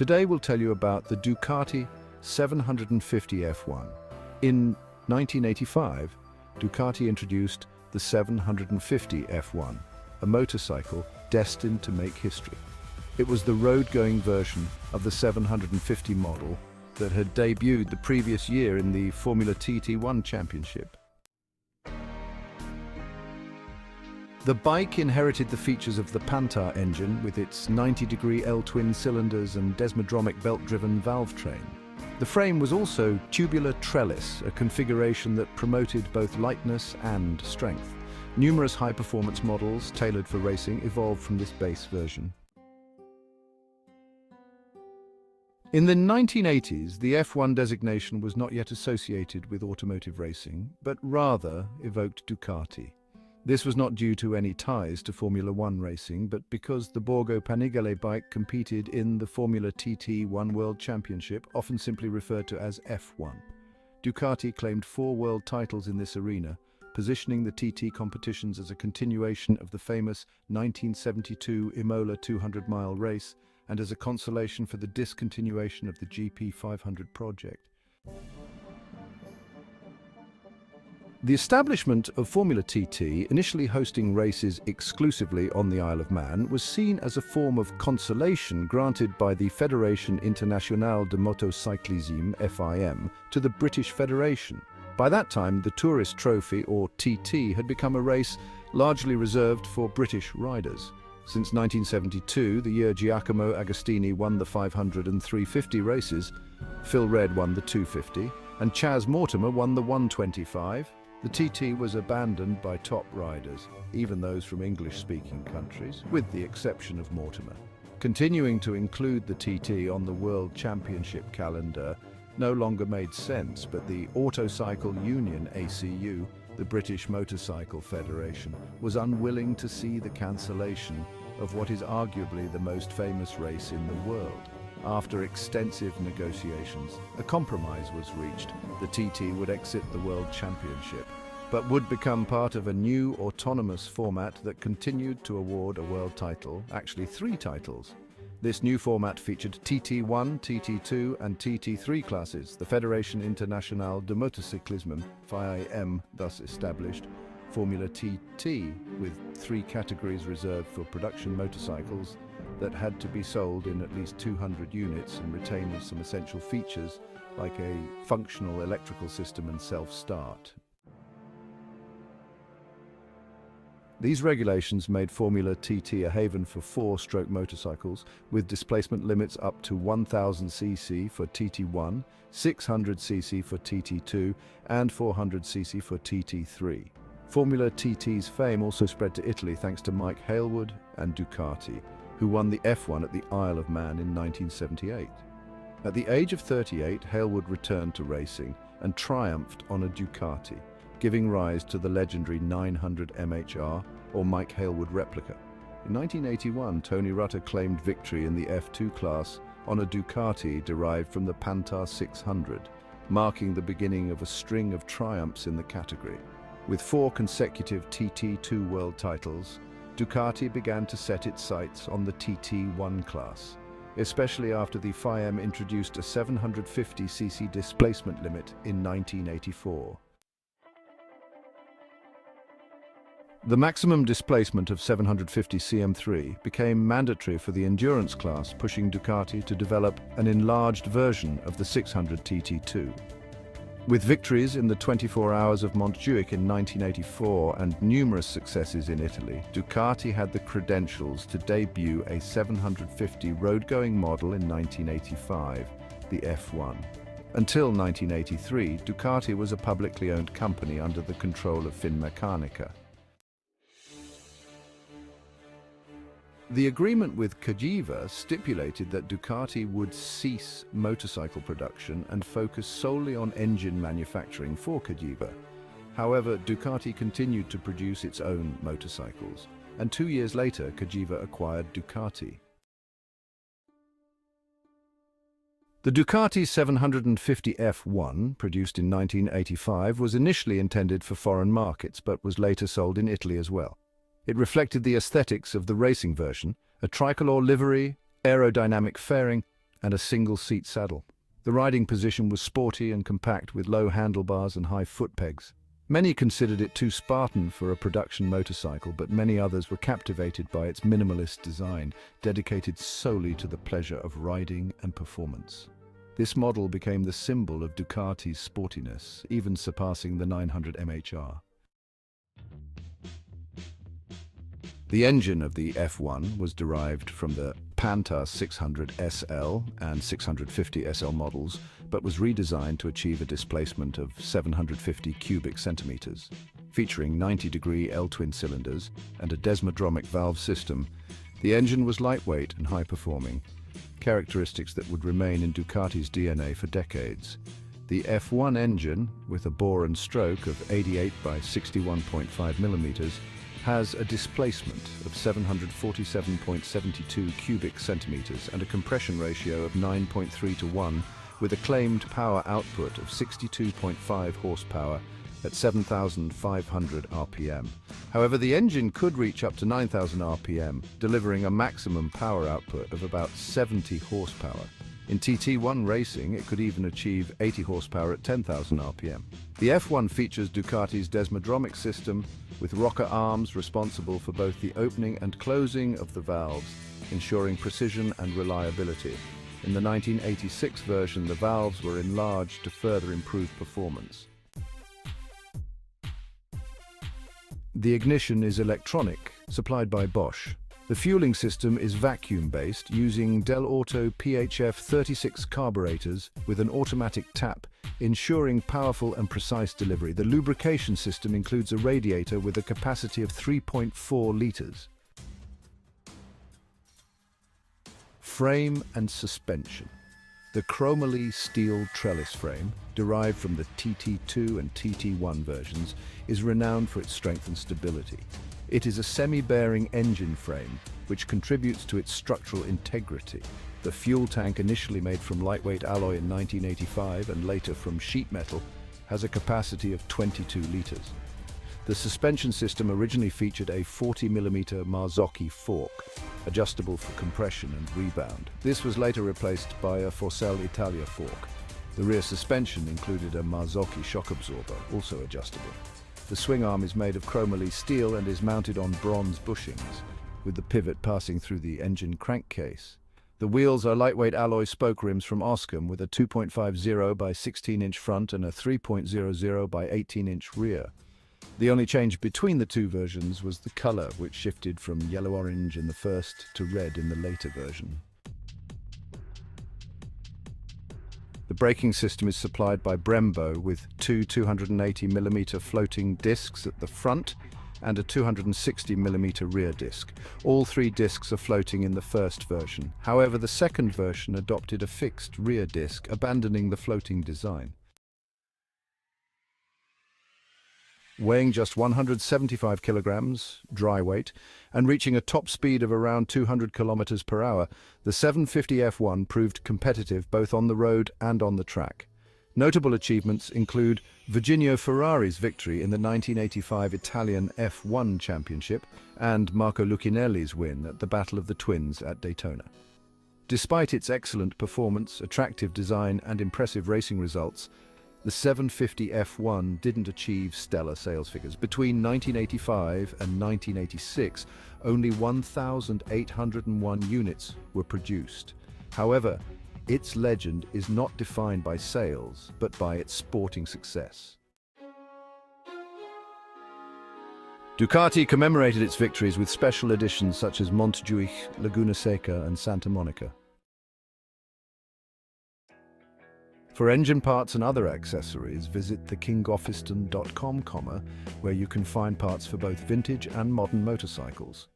Today we'll tell you about the Ducati 750 F1. In 1985, Ducati introduced the 750 F1, a motorcycle destined to make history. It was the road-going version of the 750 model that had debuted the previous year in the Formula TT1 championship. The bike inherited the features of the Pantah engine with its 90-degree L-twin cylinders and desmodromic belt-driven valve train. The frame was also tubular trellis, a configuration that promoted both lightness and strength. Numerous high-performance models tailored for racing evolved from this base version. In the 1980s, the F1 designation was not yet associated with automotive racing, but rather evoked Ducati. This was not due to any ties to Formula 1 racing, but because the Borgo Panigale bike competed in the Formula TT1 World Championship, often simply referred to as F1. Ducati claimed 4 world titles in this arena, positioning the TT competitions as a continuation of the famous 1972 Imola 200-mile race and as a consolation for the discontinuation of the GP 500 project. The establishment of Formula TT, initially hosting races exclusively on the Isle of Man, was seen as a form of consolation granted by the Fédération Internationale de Motocyclisme (FIM) to the British Federation. By that time, the Tourist Trophy, or TT, had become a race largely reserved for British riders. Since 1972, the year Giacomo Agostini won the 500 and 350 races, Phil Red won the 250, and Chas Mortimer won the 125, the TT was abandoned by top riders, even those from English-speaking countries, with the exception of Mortimer. Continuing to include the TT on the World Championship calendar no longer made sense, but the Autocycle Union, ACU, the British Motorcycle Federation, was unwilling to see the cancellation of what is arguably the most famous race in the world. After extensive negotiations, a compromise was reached. The TT would exit the World Championship, but would become part of a new autonomous format that continued to award a world title, actually 3 titles. This new format featured TT1, TT2 and TT3 classes. The Fédération Internationale de Motocyclisme, FIM, thus established Formula TT, with 3 categories reserved for production motorcycles that had to be sold in at least 200 units and retained some essential features like a functional electrical system and self-start. These regulations made Formula TT a haven for 4-stroke motorcycles with displacement limits up to 1000 cc for TT1, 600 cc for TT2 and 400 cc for TT3. Formula TT's fame also spread to Italy thanks to Mike Hailwood and Ducati, who won the F1 at the Isle of Man in 1978. At the age of 38, Hailwood returned to racing and triumphed on a Ducati, giving rise to the legendary 900 MHR, or Mike Hailwood replica. In 1981, Tony Rutter claimed victory in the F2 class on a Ducati derived from the Pantah 600, marking the beginning of a string of triumphs in the category. With 4 consecutive TT2 world titles, Ducati began to set its sights on the TT1 class, especially after the FIM introduced a 750cc displacement limit in 1984. The maximum displacement of 750 cm3 became mandatory for the endurance class, pushing Ducati to develop an enlarged version of the 600 TT2. With victories in the 24 Hours of Montjuic in 1984 and numerous successes in Italy, Ducati had the credentials to debut a 750 road-going model in 1985, the F1. Until 1983, Ducati was a publicly owned company under the control of Finmeccanica. The agreement with Cagiva stipulated that Ducati would cease motorcycle production and focus solely on engine manufacturing for Cagiva. However, Ducati continued to produce its own motorcycles, and 2 years later, Cagiva acquired Ducati. The Ducati 750 F1, produced in 1985, was initially intended for foreign markets, but was later sold in Italy as well. It reflected the aesthetics of the racing version, a tricolor livery, aerodynamic fairing, and a single-seat saddle. The riding position was sporty and compact with low handlebars and high foot pegs. Many considered it too Spartan for a production motorcycle, but many others were captivated by its minimalist design, dedicated solely to the pleasure of riding and performance. This model became the symbol of Ducati's sportiness, even surpassing the 900 MHR. The engine of the F1 was derived from the Pantah 600 SL and 650 SL models, but was redesigned to achieve a displacement of 750 cubic centimeters. Featuring 90-degree L-twin cylinders and a desmodromic valve system, the engine was lightweight and high-performing, characteristics that would remain in Ducati's DNA for decades. The F1 engine, with a bore and stroke of 88 by 61.5 millimeters, has a displacement of 747.72 cubic centimeters and a compression ratio of 9.3 to 1, with a claimed power output of 62.5 horsepower at 7,500 RPM. However, the engine could reach up to 9,000 RPM, delivering a maximum power output of about 70 horsepower. In TT1 racing, it could even achieve 80 horsepower at 10,000 RPM. The F1 features Ducati's desmodromic system, with rocker arms responsible for both the opening and closing of the valves, ensuring precision and reliability. In the 1986 version, the valves were enlarged to further improve performance. The ignition is electronic, supplied by Bosch. The fueling system is vacuum-based, using Del Auto PHF 36 carburetors with an automatic tap, ensuring powerful and precise delivery. The lubrication system includes a radiator with a capacity of 3.4 liters. Frame and suspension. The chromoly steel trellis frame, derived from the TT2 and TT1 versions, is renowned for its strength and stability. It is a semi-bearing engine frame, which contributes to its structural integrity. The fuel tank, initially made from lightweight alloy in 1985 and later from sheet metal, has a capacity of 22 liters. The suspension system originally featured a 40mm Marzocchi fork, adjustable for compression and rebound. This was later replaced by a Forcell Italia fork. The rear suspension included a Marzocchi shock absorber, also adjustable. The swing arm is made of chromoly steel and is mounted on bronze bushings, with the pivot passing through the engine crankcase. The wheels are lightweight alloy spoke rims from Oscom with a 2.50 by 16-inch front and a 3.00 by 18-inch rear. The only change between the two versions was the color, which shifted from yellow-orange in the first to red in the later version. The braking system is supplied by Brembo with two 280mm floating discs at the front and a 260mm rear disc. All three discs are floating in the first version. However, the second version adopted a fixed rear disc, abandoning the floating design. Weighing just 175 kilograms, dry weight, and reaching a top speed of around 200 kilometers per hour, the 750 F1 proved competitive both on the road and on the track. Notable achievements include Virginio Ferrari's victory in the 1985 Italian F1 Championship and Marco Lucchinelli's win at the Battle of the Twins at Daytona. Despite its excellent performance, attractive design, and impressive racing results, the 750 F1 didn't achieve stellar sales figures. Between 1985 and 1986, only 1,801 units were produced. However, its legend is not defined by sales, but by its sporting success. Ducati commemorated its victories with special editions such as Montjuic, Laguna Seca, and Santa Monica. For engine parts and other accessories, visit thekingofficeton.com, where you can find parts for both vintage and modern motorcycles.